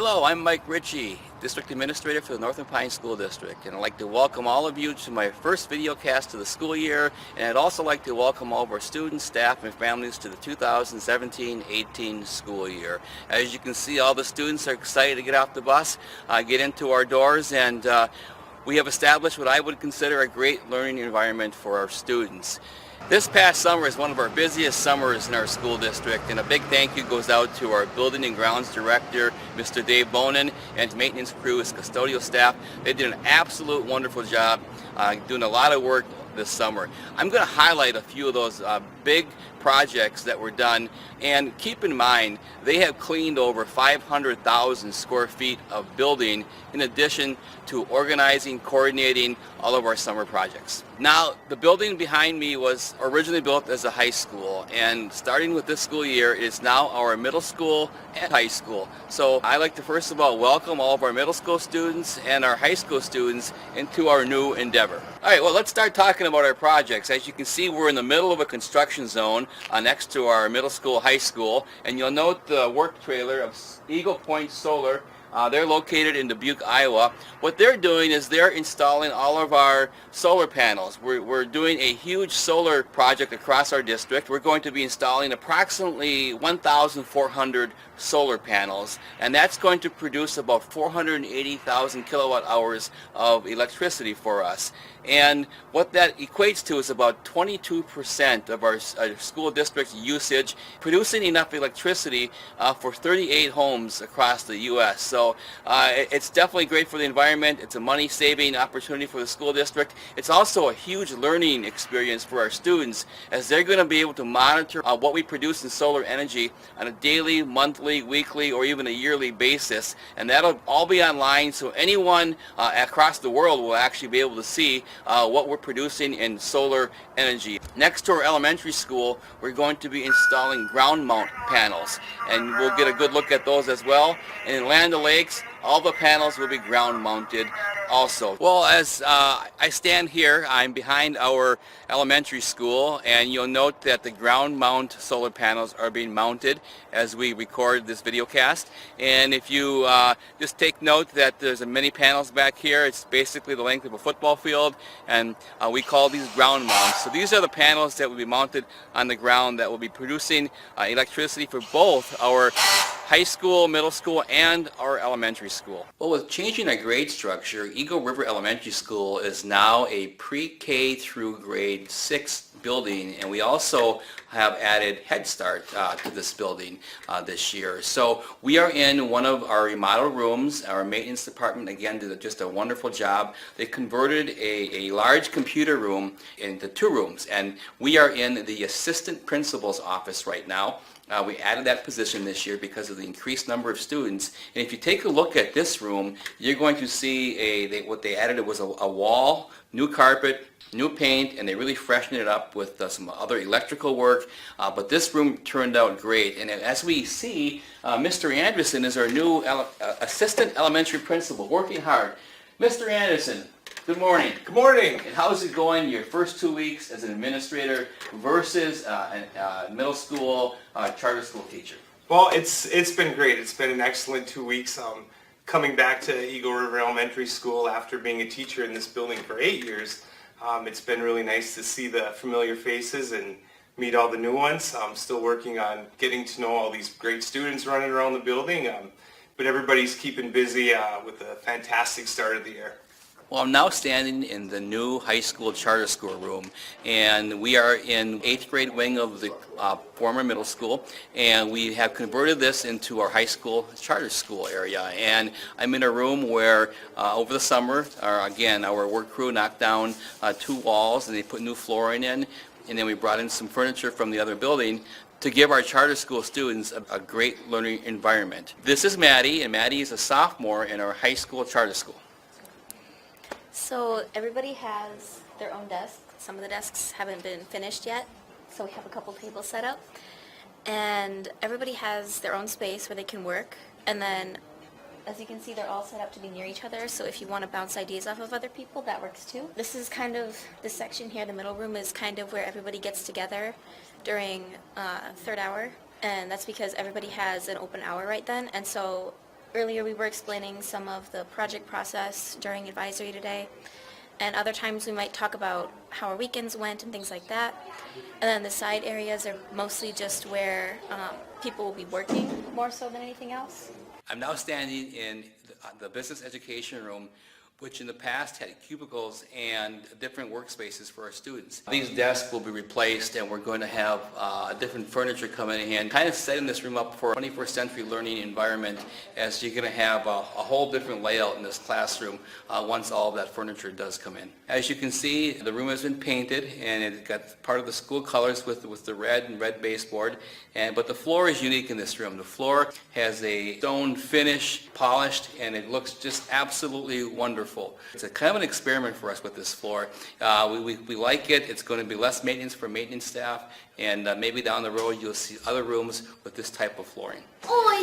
Hello, I'm Mike Richie, District Administrator for the Northland Pine School District, and I'd like to welcome all of you to my first video cast of the school year, and I'd also like to welcome all of our students, staff, and families to the 2017-18 school year. As you can see, all the students are excited to get off the bus, get into our doors, and we have established what I would consider a great learning environment for our students. This past summer is one of our busiest summers in our school district, and a big thank you goes out to our Building and Grounds Director, Mr. Dave Bonin, and his maintenance crew, his custodial staff. They did an absolute wonderful job doing a lot of work this summer. I'm going to highlight a few of those big projects that were done, and keep in mind they have cleaned over 500,000 square feet of building in addition to organizing, coordinating all of our summer projects. Now, the building behind me was originally built as a high school, and starting with this school year, it is now our middle school and high school. So I'd like to first of all welcome all of our middle school students and our high school students into our new endeavor. All right, well, let's start talking about our projects. As you can see, we're in the middle of a construction zone next to our middle school, high school, and you'll note the work trailer of Eagle Point Solar. They're located in Dubuque, Iowa. What they're doing is they're installing all of our solar panels. We're doing a huge solar project across our district. We're going to be installing approximately 1,400 solar panels, and that's going to produce about 480,000 kilowatt hours of electricity for us. And what that equates to is about 22% of our school district's usage, producing enough electricity for 38 homes across the U.S. So it's definitely great for the environment. It's a money-saving opportunity for the school district. It's also a huge learning experience for our students, as they're going to be able to monitor what we produce in solar energy on a daily, monthly, weekly, or even a yearly basis. And that'll all be online, so anyone across the world will actually be able to see what we're producing in solar energy. Next to our elementary school, we're going to be installing ground mount panels, and we'll get a good look at those as well. And in Land O'Lakes, all the panels will be ground mounted also. Well, as I stand here, I'm behind our elementary school, and you'll note that the ground mount solar panels are being mounted as we record this video cast. And if you just take note that there's many panels back here, it's basically the length of a football field, and we call these ground mounts. So these are the panels that will be mounted on the ground that will be producing electricity for both our high school, middle school, and our elementary school. Well, with changing our grade structure, Eagle River Elementary School is now a pre-K through grade 6 building, and we also have added Head Start to this building this year. So we are in one of our remodel rooms. Our maintenance department, again, did just a wonderful job. They converted a large computer room into 2 rooms, and we are in the assistant principal's office right now. We added that position this year because of the increased number of students. And if you take a look at this room, you're going to see what they added was a wall, new carpet, new paint, and they really freshened it up with some other electrical work. But this room turned out great. And as we see, Mr. Anderson is our new assistant elementary principal, working hard. Mr. Anderson, good morning. Good morning. And how's it going your first 2 weeks as an administrator versus a middle school charter school teacher? Well, it's been great. It's been an excellent 2 weeks. Coming back to Eagle River Elementary School after being a teacher in this building for 8 years, it's been really nice to see the familiar faces and meet all the new ones. I'm still working on getting to know all these great students running around the building, but everybody's keeping busy with a fantastic start of the year. Well, I'm now standing in the new high school charter school room, and we are in 8th grade wing of the former middle school, and we have converted this into our high school charter school area. And I'm in a room where over the summer, our work crew knocked down 2 walls, and they put new flooring in, and then we brought in some furniture from the other building to give our charter school students a great learning environment. This is Maddie, and Maddie is a sophomore in our high school charter school. So everybody has their own desk. Some of the desks haven't been finished yet, so we have a couple tables set up. And everybody has their own space where they can work. And then, as you can see, they're all set up to be near each other, so if you want to bounce ideas off of other people, that works too. This section here, the middle room, is kind of where everybody gets together during third hour. And that's because everybody has an open hour right then, and so earlier we were explaining some of the project process during advisory today. And other times we might talk about how our weekends went and things like that. And then the side areas are mostly just where people will be working more so than anything else. I'm now standing in the business education room, which in the past had cubicles and different workspaces for our students. These desks will be replaced, and we're going to have different furniture come in and kind of setting this room up for a 21st century learning environment, as you're going to have a whole different layout in this classroom once all of that furniture does come in. As you can see, the room has been painted, and it's got part of the school colors with the red and red baseboard, but the floor is unique in this room. The floor has a stone finish, polished, and it looks just absolutely wonderful. It's a kind of an experiment for us with this floor. We like it. It's going to be less maintenance for maintenance staff, and maybe down the road you'll see other rooms with this type of flooring.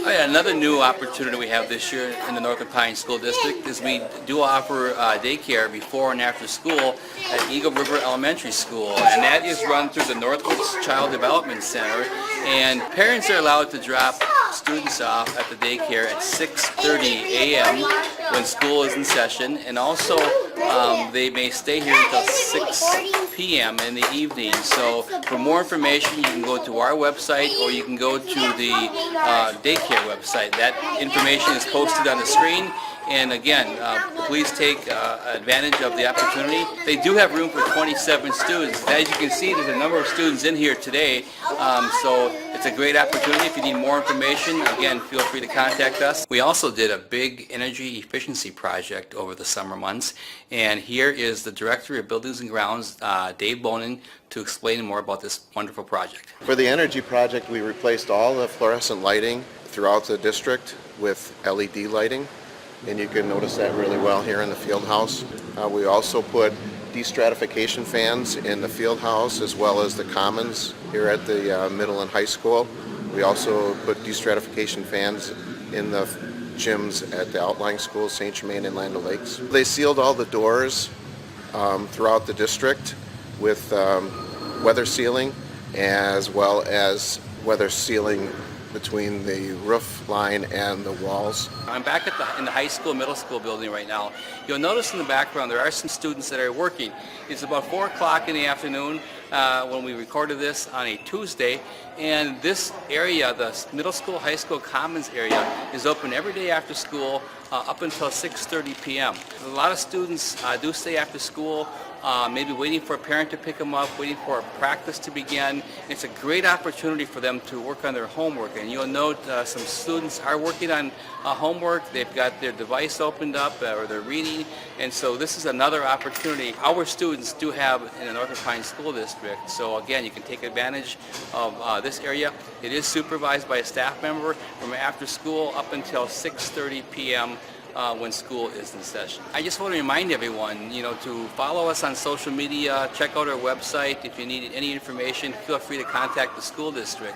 Another new opportunity we have this year in the Northern Pines School District is we do offer daycare before and after school at Eagle River Elementary School, and that is run through the Northwoods Child Development Center, and parents are allowed to drop students off at the daycare at 6:30 a.m. when school is in session, and also they may stay here until 6 p.m. in the evening. So for more information, you can go to our website, or you can go to the daycare website. That information is posted on the screen. And again, please take advantage of the opportunity. They do have room for 27 students. As you can see, there's a number of students in here today, so it's a great opportunity. If you need more information, again, feel free to contact us. We also did a big energy efficiency project over the summer months, and here is the Director of Buildings and Grounds, Dave Bonin, to explain more about this wonderful project. For the energy project, we replaced all the fluorescent lighting throughout the district with LED lighting, and you can notice that really well here in the field house. We also put destratification fans in the field house as well as the commons here at the middle and high school. We also put destratification fans in the gyms at the outlying schools, St. Germain and Land O'Lakes. They sealed all the doors throughout the district with weather sealing, as well as weather sealing between the roof line and the walls. I'm back in the high school, middle school building right now. You'll notice in the background there are some students that are working. It's about 4 o'clock in the afternoon when we recorded this on a Tuesday, and this area, the middle school, high school commons area, is open every day after school up until 6:30 p.m. A lot of students do stay after school, maybe waiting for a parent to pick them up, waiting for a practice to begin. It's a great opportunity for them to work on their homework, and you'll note some students are working on homework. They've got their device opened up or they're reading, and so this is another opportunity our students do have in the Northern Pines School District. So again, you can take advantage of this area. It is supervised by a staff member from after school up until 6:30 p.m. When school is in session. I just want to remind everyone, to follow us on social media, check out our website. If you need any information, feel free to contact the school district.